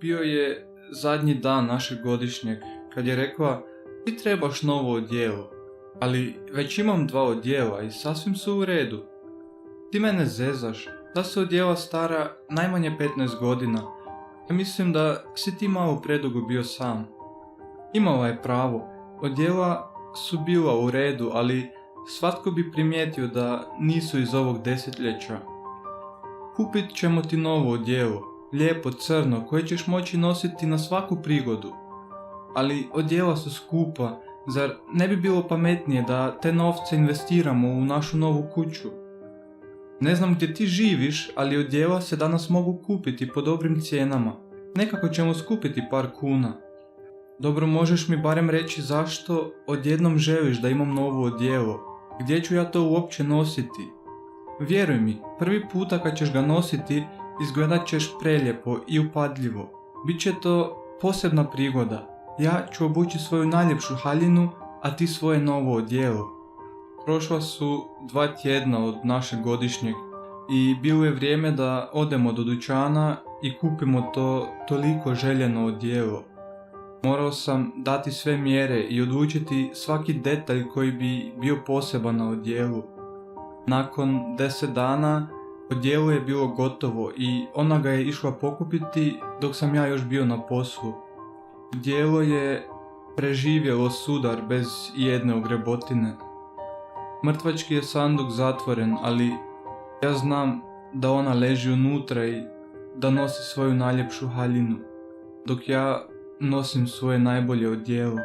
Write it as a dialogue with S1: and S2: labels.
S1: bio je zadnji dan našeg godišnjeg, kad je rekla: ti trebaš novo odijelo, ali već imam 2 odijela i sasvim su u redu. Ti mene zezaš, ta su odijela stara najmanje 15 godina. Ja mislim da si ti malo predugo bio sam. Imala je pravo, odijela su bila u redu, ali svatko bi primijetio da nisu iz ovog desetljeća. Kupit ćemo ti novo odijelo, lijepo crno, koje ćeš moći nositi na svaku prigodu. Ali odijela su skupa, zar ne bi bilo pametnije da te novce investiramo u našu novu kuću? Ne znam gdje ti živiš, ali odijela se danas mogu kupiti po dobrim cijenama. Nekako ćemo skupiti par kuna. Dobro, možeš mi barem reći zašto odjednom želiš da imam novo odijelo? Gdje ću ja to uopće nositi? Vjeruj mi, prvi puta kad ćeš ga nositi, izgledat ćeš prelijepo i upadljivo. Biće to posebna prigoda. Ja ću obući svoju najljepšu haljinu, a ti svoje novo odijelo. Prošla su 2 tjedna od našeg godišnjeg i bilo je vrijeme da odemo do dućana i kupimo to toliko željeno odijelo. Morao sam dati sve mjere i odlučiti svaki detalj koji bi bio poseban na odijelu. Nakon 10 dana odijelo je bilo gotovo i ona ga je išla pokupiti dok sam ja još bio na poslu. Odijelo je preživjelo sudar bez jedne ogrebotine. Mrtvački je sanduk zatvoren, ali ja znam da ona leži unutra i da nosi svoju najljepšu haljinu, dok ja nosim svoje najbolje odijelo.